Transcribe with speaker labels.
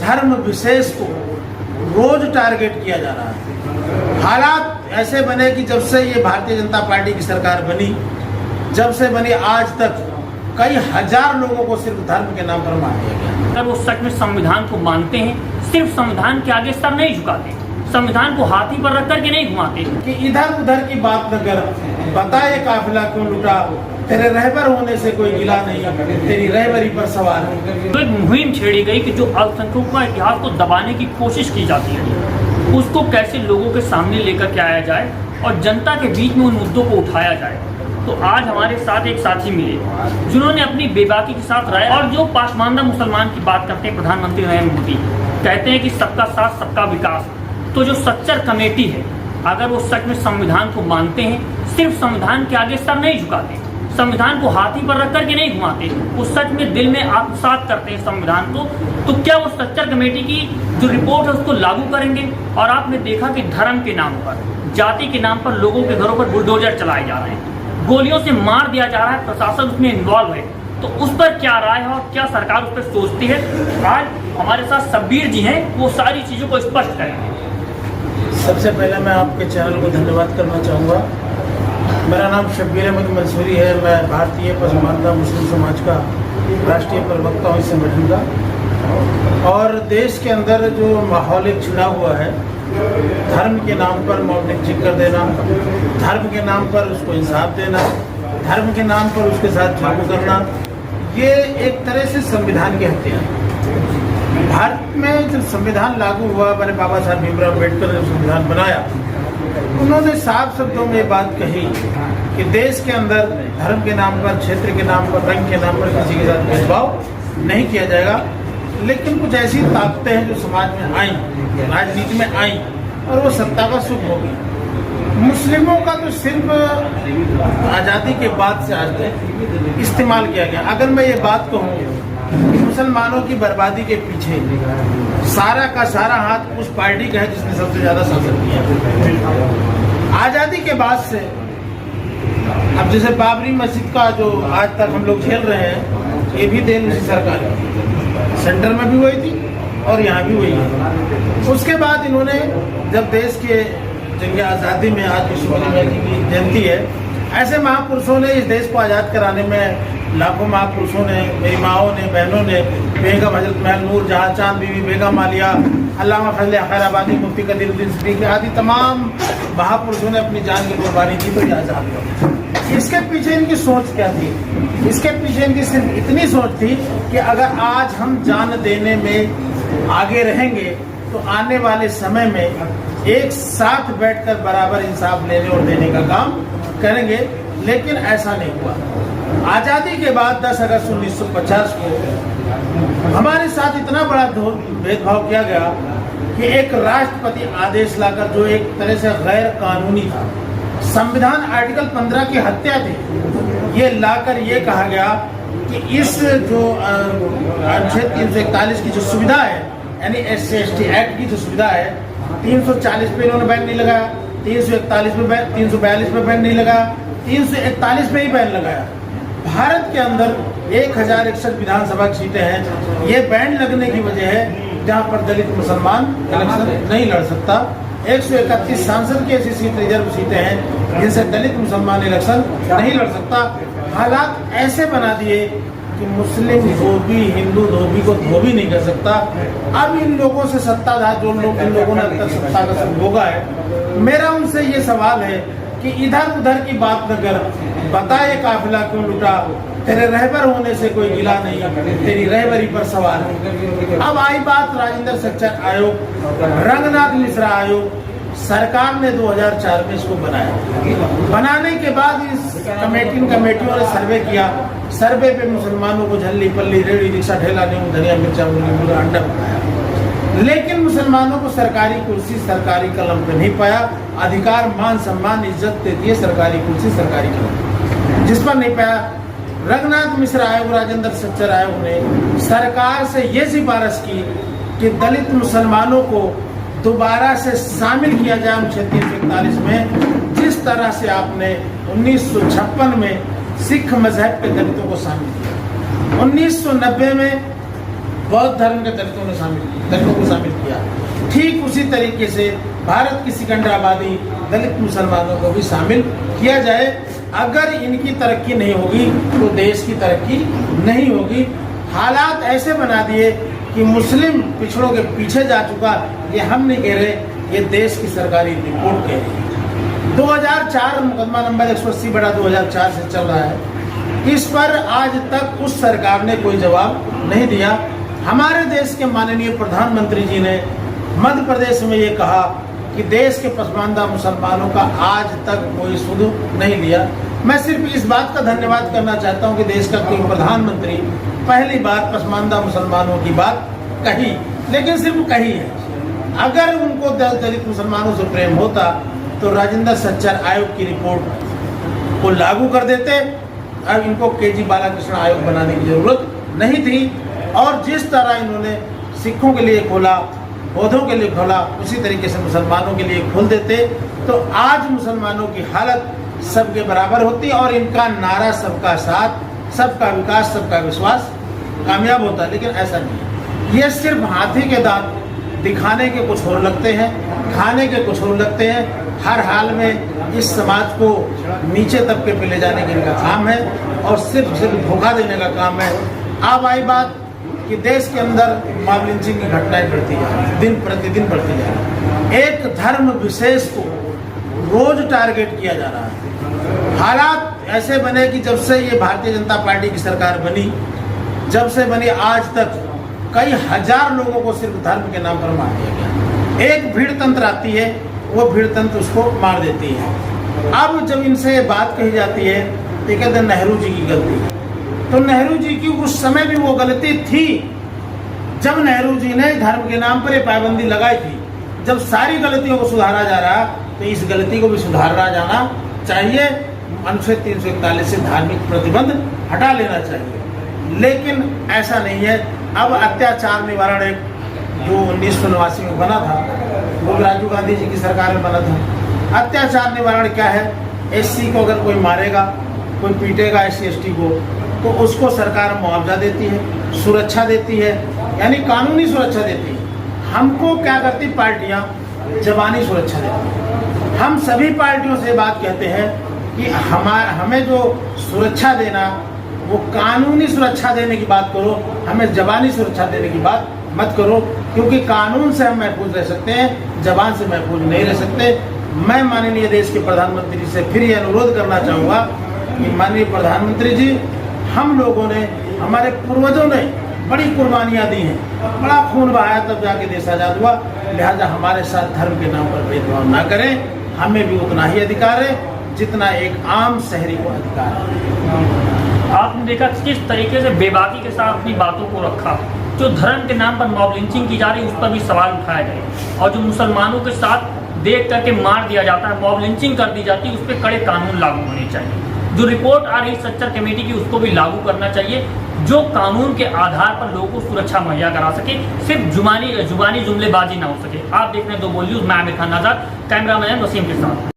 Speaker 1: धर्म विशेष को रोज टारगेट किया जा रहा है। हालात ऐसे बने कि जब से ये भारतीय जनता पार्टी की सरकार बनी, जब से बनी आज तक कई हजार लोगों को सिर्फ धर्म के नाम पर मार दिया गया।
Speaker 2: अगर वो सच में संविधान को मानते हैं, सिर्फ संविधान के आगे सर नहीं झुकाते, संविधान को हाथी पर रख करके नहीं घुमाते
Speaker 1: कि इधर उधर की बात न कर, बता ये काफिला क्यों लुटा, तेरे रहबर होने से कोई गिला नहीं, तेरी रहबरी पर सवार है।
Speaker 2: तो एक मुहिम छेड़ी गई कि जो अल्पसंख्यकों का इतिहास को दबाने की कोशिश की जाती है, उसको कैसे लोगों के सामने लेकर के आया जाए और जनता के बीच में उन मुद्दों को उठाया जाए। तो आज हमारे साथ एक साथी मिले जिन्होंने अपनी बेबाकी के साथ राय और जो पासमानदा मुसलमान की बात करते हैं प्रधानमंत्री नरेंद्र मोदी, कहते हैं कि सबका साथ सबका विकास। तो जो सच्चर कमेटी है, अगर वो सच में संविधान को मानते हैं, सिर्फ संविधान के आगे सर नहीं झुकाते, संविधान को हाथी पर रख करके नहीं घुमाते, वो सच में दिल में आत्मसात करते हैं संविधान को, तो क्या वो सच्चर कमेटी की जो रिपोर्ट है उसको लागू करेंगे? और आपने देखा कि धर्म के नाम पर, जाति के नाम पर लोगों के घरों पर बुलडोजर चलाए जा रहे हैं, गोलियों से मार दिया जा रहा है, प्रशासन उसमें इन्वॉल्व है। तो उस पर क्या राय है और क्या सरकार उस पर सोचती है? आज हमारे साथ शब्बीर जी हैं, वो सारी चीजों को स्पष्ट करेंगे।
Speaker 1: सबसे पहले मैं आपके चैनल को धन्यवाद करना चाहूँगा। मेरा नाम शब्बीर अहमद मंसूरी है। मैं भारतीय पसमानदा मुस्लिम समाज का राष्ट्रीय प्रवक्ता हूँ इस संगठन का। और देश के अंदर जो माहौल छिड़ा हुआ है, धर्म के नाम पर मौलिक जिक्र देना, धर्म के नाम पर उसको इंसाफ देना, धर्म के नाम पर उसके साथ जुल्म करना, ये एक तरह से संविधान की हत्या है। भारत में जब संविधान लागू हुआ, मैंने बाबा साहब भीमराव अम्बेडकर ने संविधान बनाया, उन्होंने साफ शब्दों में ये बात कही कि देश के अंदर धर्म के नाम पर, क्षेत्र के नाम पर, रंग के नाम पर किसी के साथ भेदभाव नहीं किया जाएगा। लेकिन कुछ ऐसी ताकतें हैं जो समाज में आई, राजनीति में आई और वो सत्ता का सुख हो गई। मुस्लिमों का तो सिर्फ आज़ादी के बाद से आज तक इस्तेमाल किया गया। अगर मैं ये बात कहूँ कि मुसलमानों की बर्बादी के पीछे सारा का सारा हाथ उस पार्टी का है जिसने सबसे ज्यादा शासन किया आज़ादी के बाद से। अब जैसे बाबरी मस्जिद का जो आज तक हम लोग झेल रहे हैं, ये भी देन उसी सरकार की, सेंटर में भी हुई थी और यहाँ भी हुई है। उसके बाद इन्होंने जब देश के जंग आज़ादी में आज विश्व की जयंती है, ऐसे महापुरुषों ने इस देश को आज़ाद कराने में लाखों महापुरुषों ने, मेरी माओं ने, बहनों ने, बेगम हजरत महल नूर जहाँ चांद, बीबी बेगम आलिया, अल्लामा फजल खैराबादी, मुफ्ती कदीरुद्दीन सिद्दीकी आदि तमाम महापुरुषों ने अपनी जान की कुर्बानी दी तो आज़ाद हुआ। इसके पीछे इनकी सोच क्या थी? इसके पीछे इनकी सिर्फ इतनी सोच थी कि अगर आज हम जान देने में आगे रहेंगे तो आने वाले समय में एक साथ बैठकर बराबर इंसाफ लेने और देने का काम करेंगे। लेकिन ऐसा नहीं हुआ। आज़ादी के बाद 10 अगस्त 1950 को हमारे साथ इतना बड़ा भेदभाव किया गया कि एक राष्ट्रपति आदेश लाकर, जो एक तरह से गैर कानूनी था, संविधान आर्टिकल 15 की हत्या थी, ये लाकर ये कहा गया कि इस जो अनुच्छेद 341 की जो सुविधा है, यानी SC/ST एक्ट की जो सुविधा है, 340 पे इन्होंने बैन नहीं लगाया, 341 में बैन, 342 में बैन नहीं लगाया, 341 में ही बैन लगाया। भारत के अंदर 1061 विधानसभा की सीटें हैं। ये बैन लगने की वजह है जहाँ पर दलित मुसलमान इलेक्शन नहीं लड़ सकता। 131 सांसद की ऐसी सीट रिजर्व सीटें हैं जिनसे दलित मुसलमान इलेक्शन नहीं लड़ सकता। हालात ऐसे बना दिए कि मुस्लिम धोबी हिंदू धोबी को धोबी नहीं कर सकता। अब इन लोगों से सत्ताधार जो लोग, इन लोगों ने अब तक सत्ता का सुख भोगा है, मेरा उनसे ये सवाल है कि इधर उधर की बात न कर, बता ये काफिला क्यों लुटा, तेरे रहबर होने से कोई गिला नहीं, तेरी रहबरी पर सवार है। अब आई बात राजेंद्र सच्चर आयोग, रंगनाथ मिश्रा आयोग। सरकार ने 2004 में इसको बनाया। बनाने के बाद इस कमेटियों ने सर्वे किया। सर्वे पे मुसलमानों को झल्ली पल्ली, रेड़ी, रिक्शा, ठेला, नींबू, धनिया, मिर्चा, मूली, अंडा बनाया। लेकिन मुसलमानों को सरकारी कुर्सी, सरकारी कलम पे नहीं पाया। अधिकार, मान, सम्मान, इज्जत देती है सरकारी कुर्सी, सरकारी कलम, जिस पर नहीं पाया। रंगनाथ मिश्रा आयोग, राजेंद्र सच्चर आयोग ने सरकार से ये सिफारिश की कि दलित मुसलमानों को दोबारा से शामिल किया जाए अनुच्छेद 341 में, जिस तरह से आपने 1956 में सिख मजहब के दलितों को शामिल किया। 1990 में बौद्ध धर्म के दलितों को शामिल किया। ठीक उसी तरीके से भारत की सिकंदराबादी दलित मुसलमानों को भी शामिल किया जाए। अगर इनकी तरक्की नहीं होगी तो देश की तरक्की नहीं होगी। हालात ऐसे बना दिए कि मुस्लिम पिछड़ों के पीछे जा चुका। ये हम नहीं कह रहे, ये देश की सरकारी रिपोर्ट कह रही है। 2004 मुकदमा नंबर 180/2004 से चल रहा है। इस पर आज तक उस सरकार ने कोई जवाब नहीं दिया। हमारे देश के माननीय प्रधानमंत्री जी ने मध्य प्रदेश में ये कहा कि देश के पसमानदा मुसलमानों का आज तक कोई सुध नहीं लिया। मैं सिर्फ इस बात का धन्यवाद करना चाहता हूँ कि देश का कोई प्रधानमंत्री पहली बार पसमानदा मुसलमानों की बात कही, लेकिन सिर्फ कही है। अगर उनको दलित मुसलमानों से प्रेम होता तो राजेंद्र सच्चर आयोग की रिपोर्ट को लागू कर देते। अब इनको केजी बालाकृष्ण आयोग बनाने की जरूरत नहीं थी। और जिस तरह इन्होंने सिखों के लिए खोला, बौद्धों के लिए खोला, उसी तरीके से मुसलमानों के लिए खोल देते तो आज मुसलमानों की हालत सबके बराबर होती और इनका नारा सबका साथ, सबका विकास, सबका विश्वास कामयाब होता। लेकिन ऐसा नहीं है। ये सिर्फ हाथी के दांत दिखाने के कुछ और लगते हैं, खाने के कुछ और लगते हैं। हर हाल में इस समाज को नीचे तबके पे ले जाने के इनका काम है और सिर्फ धोखा देने का काम है। अब आई बात कि देश के अंदर मॉब लिंचिंग की घटनाएं बढ़ती जा रही, दिन प्रतिदिन बढ़ती जा रही। एक धर्म विशेष को रोज टारगेट किया जा रहा है। हालात ऐसे बने कि जब से ये भारतीय जनता पार्टी की सरकार बनी, जब से बनी आज तक कई हजार लोगों को सिर्फ धर्म के नाम पर मार दिया गया। एक भीड़ तंत्र आती है, वो भीड़ तंत्र उसको मार देती है। अब जब इनसे ये बात कही जाती है तो कहते हैं नेहरू जी की गलती है। तो नेहरू जी की उस समय भी वो गलती थी जब नेहरू जी ने धर्म के नाम पर ये पाबंदी लगाई थी। जब सारी गलतियों को सुधारा जा रहा तो इस गलती को भी सुधारा जाना चाहिए। अनुच्छेद 341 से धार्मिक प्रतिबंध हटा लेना चाहिए, लेकिन ऐसा नहीं है। अब अत्याचार निवारण एक्ट जो 1989 में बना था, वो राजीव गांधी जी की सरकार में बना था। अत्याचार निवारण क्या है? एससी को अगर कोई मारेगा, कोई पीटेगा SC ST को, तो उसको सरकार मुआवजा देती है, सुरक्षा देती है, यानी कानूनी सुरक्षा देती है। हमको क्या करती पार्टियां? जबानी सुरक्षा देती है। हम सभी पार्टियों से बात कहते हैं कि हमें जो सुरक्षा देना, वो कानूनी सुरक्षा देने की बात करो, हमें जबानी सुरक्षा देने की बात मत करो, क्योंकि कानून से हम महफूज रह सकते हैं, जबान से महफूज नहीं रह सकते। मैं माननीय देश के प्रधानमंत्री से फिर ये अनुरोध करना चाहूँगा कि माननीय प्रधानमंत्री जी, हम लोगों ने, हमारे पूर्वजों ने बड़ी कुर्बानियाँ दी हैं, बड़ा खून बहाया, तब जाके देश आज़ाद हुआ। लिहाजा हमारे साथ धर्म के नाम पर भेदभाव ना करें। हमें भी उतना ही अधिकार है जितना एक आम शहरी को अधिकार है।
Speaker 2: आपने देखा किस तरीके से बेबाकी के साथ अपनी बातों को रखा। जो धर्म के नाम पर मॉब लिंचिंग की जा रही है, उस पर भी सवाल उठाया गए, और जो मुसलमानों के साथ देख करके मार दिया जाता है, मॉब लिंचिंग कर दी जाती है, उस पर कड़े कानून लागू होने चाहिए। जो रिपोर्ट आ रही सच्चर कमेटी की, उसको भी लागू करना चाहिए, जो कानून के आधार पर लोगों को सुरक्षा मुहैया करा सके, सिर्फ जुबानी जुमलेबाजी ना हो सके। आप देख रहे हैं 2 बोल न्यूज़, मैं आमिर खान आजाद, कैमरामैन वसीम के साथ।